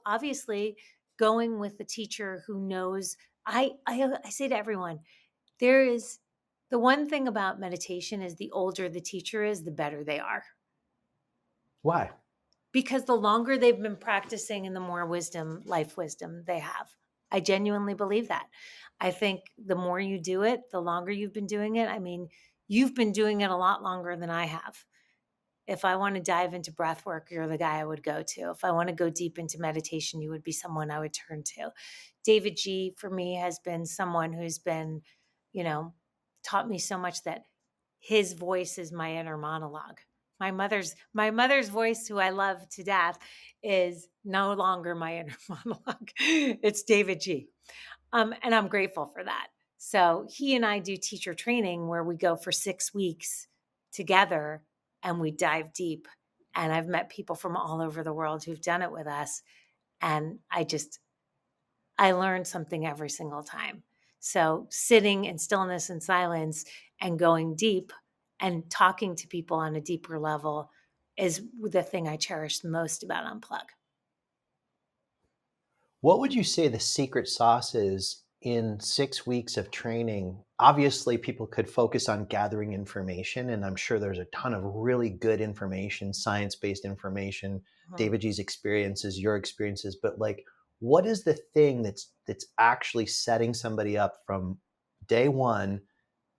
obviously going with the teacher who knows, I say to everyone, there is the one thing about meditation is the older the teacher is, the better they are. Why? Because the longer they've been practicing and the more wisdom, life wisdom they have. I genuinely believe that. I think the more you do it, the longer you've been doing it. I mean, you've been doing it a lot longer than I have. If I want to dive into breath work, you're the guy I would go to. If I want to go deep into meditation, you would be someone I would turn to. David G, for me, has been someone who's been, taught me so much that his voice is my inner monologue. My mother's voice, who I love to death, is no longer my inner monologue. It's David G. And I'm grateful for that. So he and I do teacher training where we go for 6 weeks together and we dive deep. And I've met people from all over the world who've done it with us. And I learn something every single time. So sitting in stillness and silence and going deep and talking to people on a deeper level is the thing I cherish the most about Unplug. What would you say the secret sauce is in 6 weeks of training? Obviously, people could focus on gathering information, and I'm sure there's a ton of really good information, science-based information, Mhm. David G's experiences, your experiences, but like, what is the thing that's actually setting somebody up from day one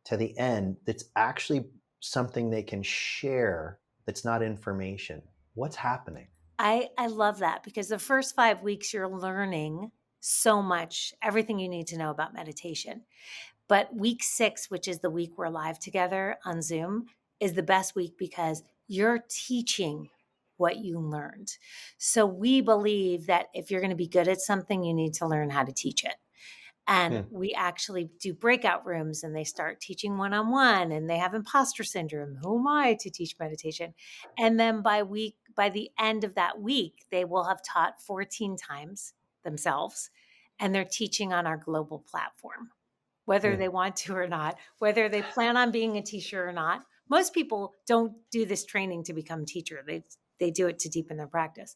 to the end that's actually something they can share that's not information? What's happening? I love that because the first 5 weeks you're learning so much, everything you need to know about meditation. But week 6, which is the week we're live together on Zoom, is the best week because you're teaching what you learned. So we believe that if you're going to be good at something, you need to learn how to teach it. And Hmm. we actually do breakout rooms and they start teaching one-on-one and they have imposter syndrome. Who am I to teach meditation? And then by the end of that week, they will have taught 14 times themselves and they're teaching on our global platform, whether Hmm. they want to or not, whether they plan on being a teacher or not. Most people don't do this training to become teacher. They do it to deepen their practice.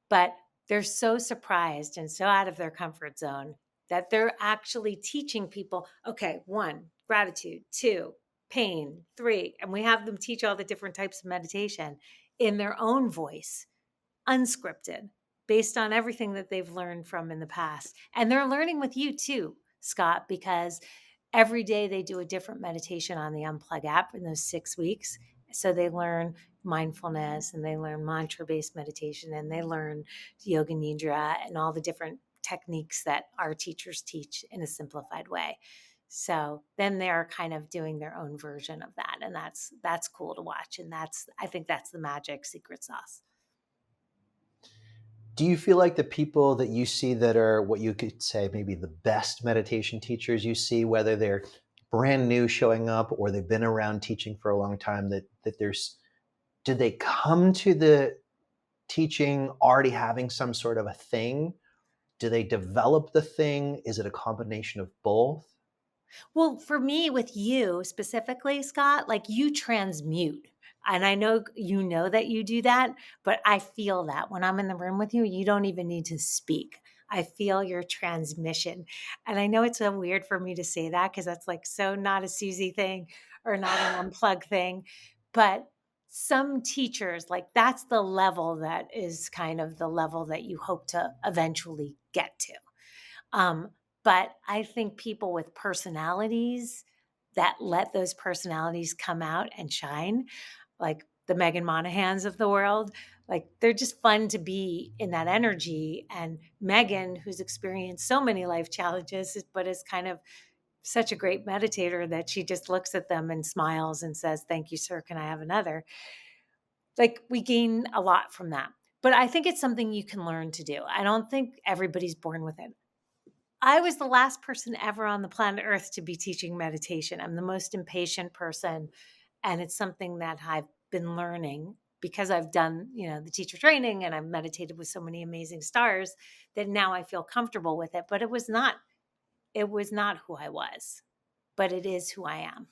But they're so surprised and so out of their comfort zone that they're actually teaching people, okay, 1, gratitude, 2, pain, 3, and we have them teach all the different types of meditation in their own voice, unscripted, based on everything that they've learned from in the past. And they're learning with you too, Scott, because every day they do a different meditation on the Unplug app in those 6 weeks. So they learn mindfulness and they learn mantra-based meditation and they learn yoga nidra and all the different techniques that our teachers teach in a simplified way. So then they're kind of doing their own version of that. And that's cool to watch. And I think that's the magic secret sauce. Do you feel like the people that you see that are what you could say maybe the best meditation teachers you see, whether they're brand new showing up or they've been around teaching for a long time, that did they come to the teaching already having some sort of a thing? Do they develop the thing? Is it a combination of both? Well, for me, with you specifically, Scott, like you transmute. And I know you know that you do that, but I feel that when I'm in the room with you, you don't even need to speak. I feel your transmission. And I know it's so weird for me to say that because that's like so not a Susie thing or not an unplug thing. But some teachers, like that's the level that is kind of the level that you hope to eventually get to. Um, but I think people with personalities that let those personalities come out and shine, like the Megan Monaghan's of the world, like they're just fun to be in that energy. And Megan, who's experienced so many life challenges, but is kind of such a great meditator that she just looks at them and smiles and says, "Thank you, sir. Can I have another?" Like we gain a lot from that. But I think it's something you can learn to do. I don't think everybody's born with it. I was the last person ever on the planet Earth to be teaching meditation. I'm the most impatient person. And it's something that I've been learning because I've done, the teacher training and I've meditated with so many amazing stars that now I feel comfortable with it. But it was not who I was, but it is who I am.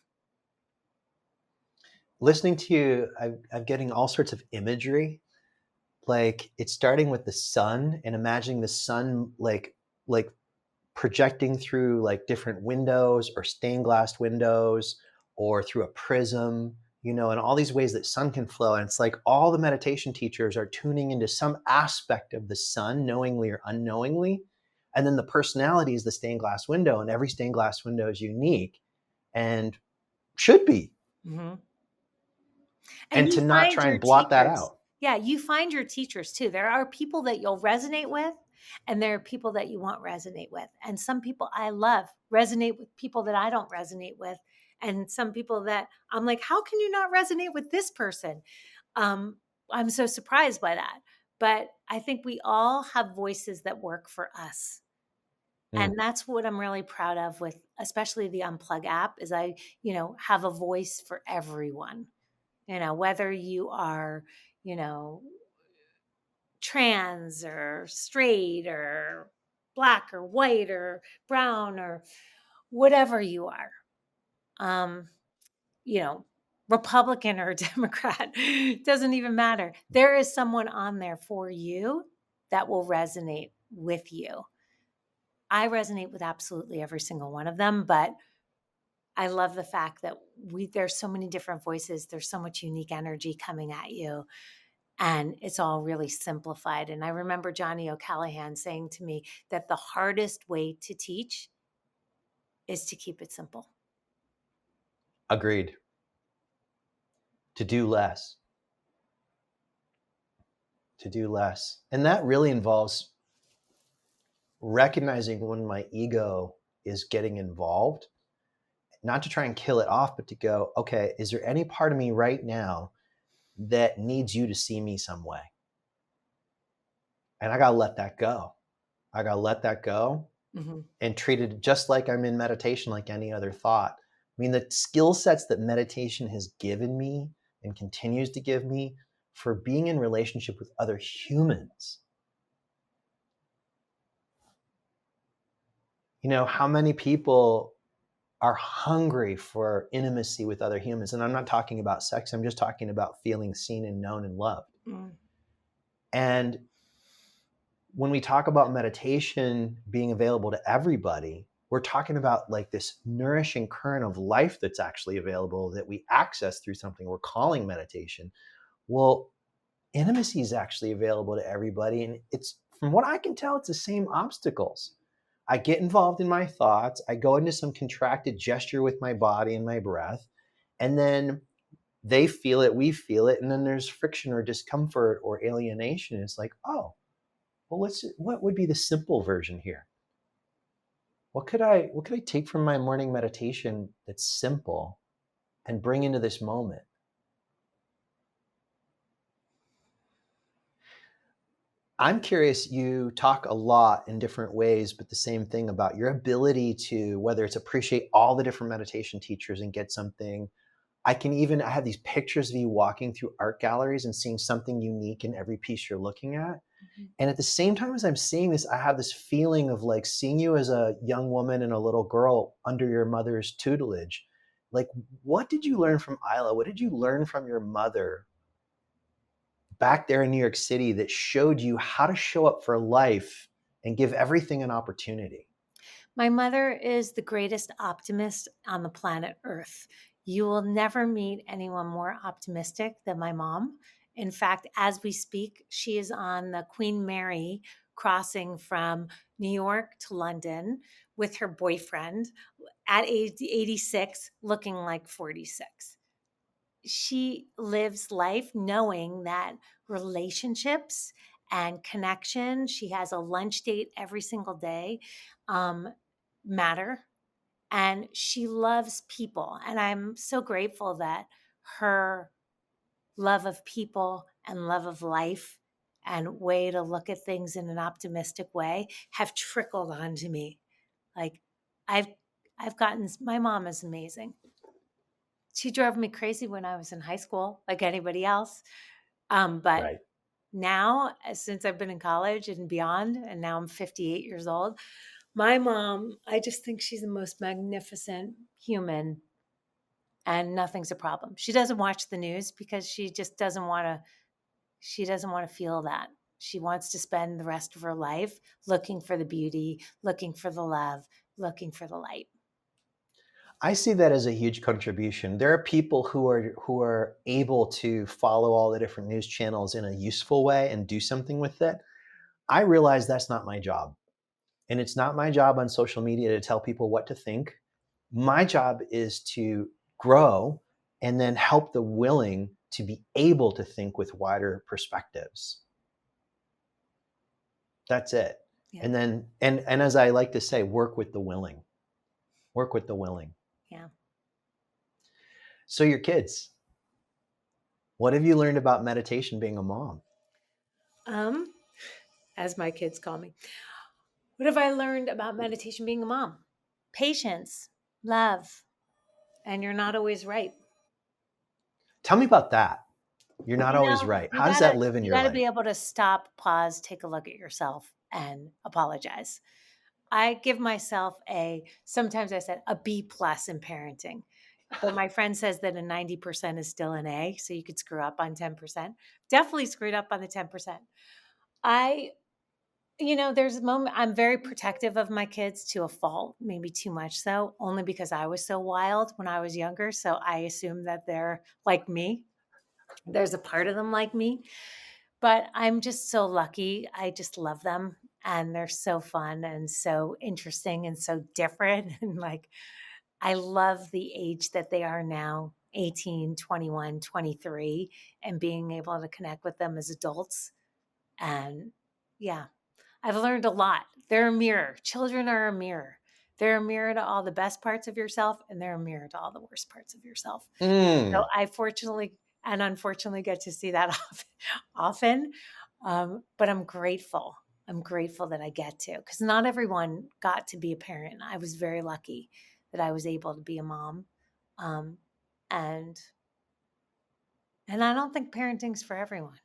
Listening to you, I'm getting all sorts of imagery. Like it's starting with the sun and imagining the sun like projecting through like different windows or stained glass windows or through a prism, and all these ways that sun can flow. And it's like all the meditation teachers are tuning into some aspect of the sun, knowingly or unknowingly. And then the personality is the stained glass window, and every stained glass window is unique and should be. Mm-hmm. And And you to not find try your and blot that teachers. out. Yeah, you find your teachers too. There are people that you'll resonate with, and there are people that you won't resonate with. And some people I love resonate with people that I don't resonate with. And some people that I'm like, how can you not resonate with this person? Um, I'm so surprised by that. But I think we all have voices that work for us. And that's what I'm really proud of with especially the Unplug app is I, have a voice for everyone. Whether you are, you know, trans or straight or black or white or brown or whatever you are, um, you know, Republican or Democrat, doesn't even matter. There is someone on there for you that will resonate with you. I resonate with absolutely every single one of them, but I love the fact that there's so many different voices. There's so much unique energy coming at you. And it's all really simplified. And I remember Johnny O'Callahan saying to me that the hardest way to teach is to keep it simple. Agreed. To do less. To do less. And that really involves recognizing when my ego is getting involved, not to try and kill it off, but to go, okay, is there any part of me right now that needs you to see me some way? And I got to let that go. I got to let that go and treat it just like I'm in meditation, like any other thought. I mean, the skill sets that meditation has given me and continues to give me for being in relationship with other humans. How many people are hungry for intimacy with other humans? And I'm not talking about sex. I'm just talking about feeling seen and known and loved. And when we talk about meditation being available to everybody, we're talking about like this nourishing current of life that's actually available that we access through something we're calling meditation. Well, intimacy is actually available to everybody. And it's, from what I can tell, it's the same obstacles. I get involved in my thoughts. I go into some contracted gesture with my body and my breath. And then they feel it, we feel it, and then there's friction or discomfort or alienation. It's like, oh, well, what would be the simple version here? What could I take from my morning meditation that's simple and bring into this moment? I'm curious, you talk a lot in different ways, but the same thing about your ability to, whether it's appreciate all the different meditation teachers and get something. I have these pictures of you walking through art galleries and seeing something unique in every piece you're looking at. Mm-hmm. And at the same time as I'm seeing this, I have this feeling of like seeing you as a young woman and a little girl under your mother's tutelage. Like, what did you learn from Isla? What did you learn from your mother back there in New York City that showed you how to show up for life and give everything an opportunity? My mother is the greatest optimist on the planet Earth. You will never meet anyone more optimistic than my mom. In fact, as we speak, she is on the Queen Mary crossing from New York to London with her boyfriend at age 86, looking like 46. She lives life knowing that relationships and connection, she has a lunch date every single day, matter. And she loves people. And I'm so grateful that her love of people and love of life and way to look at things in an optimistic way have trickled onto me. Like I've I've gotten my mom is amazing. She drove me crazy when I was in high school, like anybody else. But Right. now, since I've been in college and beyond, and now I'm 58 years old, my mom, I just think she's the most magnificent human, and nothing's a problem. She doesn't watch the news because she just doesn't want to. She doesn't want to feel that. She wants to spend the rest of her life looking for the beauty, looking for the love, looking for the light. I see that as a huge contribution. There are people who are able to follow all the different news channels in a useful way and do something with it. I realize that's not my job. And it's not my job on social media to tell people what to think. My job is to grow and then help the willing to be able to think with wider perspectives. That's it. Yeah. And then and as I like to say, work with the willing. Work with the willing. Yeah. So your kids, what have you learned about meditation being a mom? As my kids call me. What have I learned about meditation being a mom? Patience, love, and you're not always right. Tell me about that. You're not You always know, right. you How does gotta that live in you your gotta life? be able to stop, pause, take a look at yourself, and apologize. I give myself sometimes I said a B plus in parenting. But my friend says that a 90% is still an A, so you could screw up on 10%. Definitely screwed up on the 10%. I there's a moment I'm very protective of my kids to a fault, maybe too much so, only because I was so wild when I was younger. So I assume that they're like me. There's a part of them like me, but I'm just so lucky. I just love them and they're so fun and so interesting and so different. And like, I love the age that they are now 18, 21, 23, and being able to connect with them as adults. And yeah, I've learned a lot. They're a mirror. Children are a mirror. They're a mirror to all the best parts of yourself, and they're a mirror to all the worst parts of yourself. So Mm. I fortunately and unfortunately get to see that often. But I'm grateful. I'm grateful that I get to, because not everyone got to be a parent. I was very lucky that I was able to be a mom. Um, and and I don't think parenting's for everyone.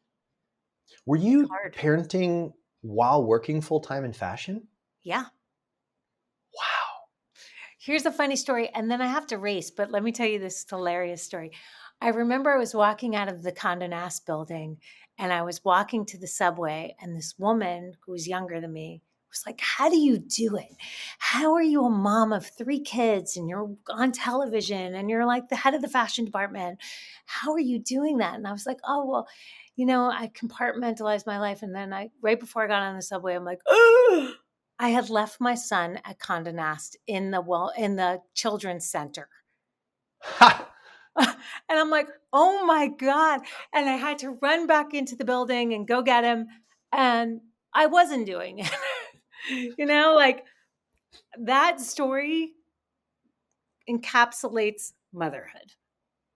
Were It's you hard. parenting while working full time in fashion? Yeah. Wow. Here's a funny story, and then I have to race, but let me tell you this hilarious story. I remember I was walking out of the Condé Nast building, and I was walking to the subway, and this woman who was younger than me was like, "How do you do it? How are you a mom of 3 kids, and you're on television, and you're like the head of the fashion department? How are you doing that?" And I was like, "Oh, well, I compartmentalized my life." And then right before I got on the subway, I'm like, "Oh." I had left my son at Condé Nast in the children's center. Ha! And I'm like, oh my God. And I had to run back into the building and go get him. And I wasn't doing it. Like that story encapsulates motherhood.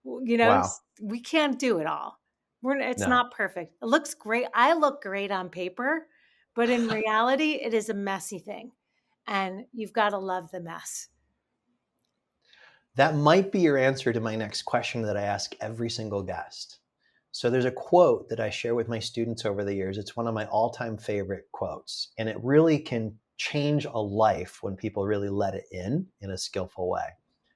Wow. We can't do it all. It's No. not perfect. It looks great. I look great on paper, but in reality, it is a messy thing. And you've got to love the mess. That might be your answer to my next question that I ask every single guest. So there's a quote that I share with my students over the years. It's one of my all-time favorite quotes, and it really can change a life when people really let it in a skillful way.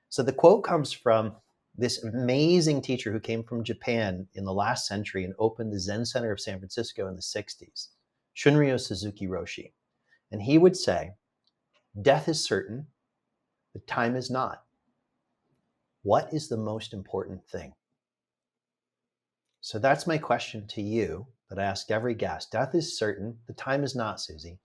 So the quote comes from this amazing teacher who came from Japan in the last century and opened the Zen Center of San Francisco in the 60s, Shunryo Suzuki Roshi. And he would say, "Death is certain, but time is not. What is the most important thing?" So that's my question to you that I ask every guest. Death is certain, the time is not, Susie.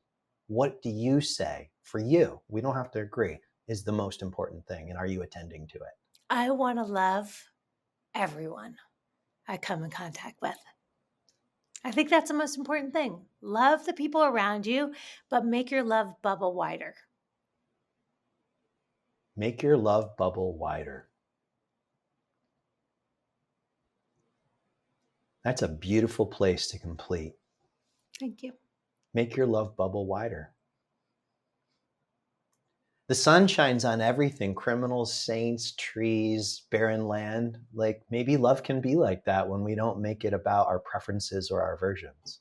What do you say for you? We don't have to agree, is the most important thing, and are you attending to it? I want to love everyone I come in contact with. I think that's the most important thing. Love the people around you, but make your love bubble wider. Make your love bubble wider. That's a beautiful place to complete. Thank you. Make your love bubble wider. The sun shines on everything, criminals, saints, trees, barren land. Like maybe love can be like that when we don't make it about our preferences or our aversions.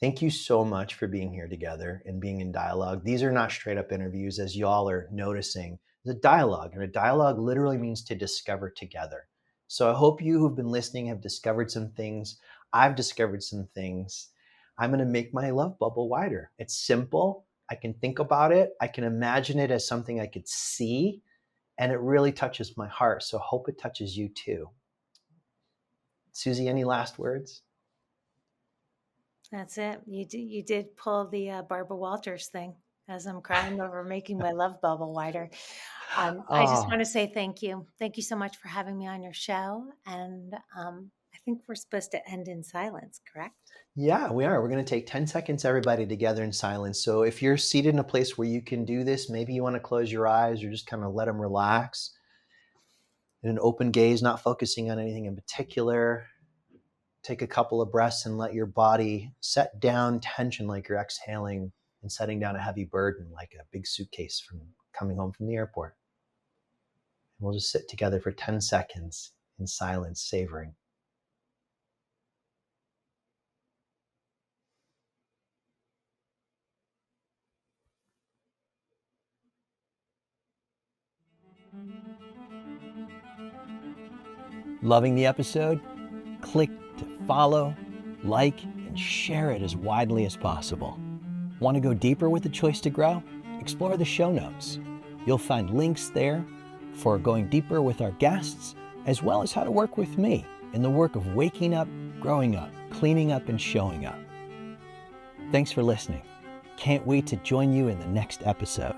Thank you so much for being here together and being in dialogue. These are not straight up interviews, as y'all are noticing. It's a dialogue, and a dialogue literally means to discover together. So I hope you who've been listening have discovered some things. I've discovered some things. I'm going to make my love bubble wider. It's simple. I can think about it. I can imagine it as something I could see, and it really touches my heart. So I hope it touches you too. Susie, any last words? That's it. You did pull the Barbara Walters thing as I'm crying over making my love bubble wider. I just want to say thank you. Thank you so much for having me on your show. And I think we're supposed to end in silence, correct? Yeah, we are. We're going to take 10 seconds, everybody, together in silence. So if you're seated in a place where you can do this, maybe you want to close your eyes or just kind of let them relax in an open gaze, not focusing on anything in particular. Take a couple of breaths and let your body set down tension like you're exhaling and setting down a heavy burden like a big suitcase from coming home from the airport. And we'll just sit together for 10 seconds in silence, savoring. Loving the episode? Click to follow, like, and share it as widely as possible. Want to go deeper with the choice to grow? Explore the show notes. You'll find links there for going deeper with our guests, as well as how to work with me in the work of waking up, growing up, cleaning up, and showing up. Thanks for listening. Can't wait to join you in the next episode.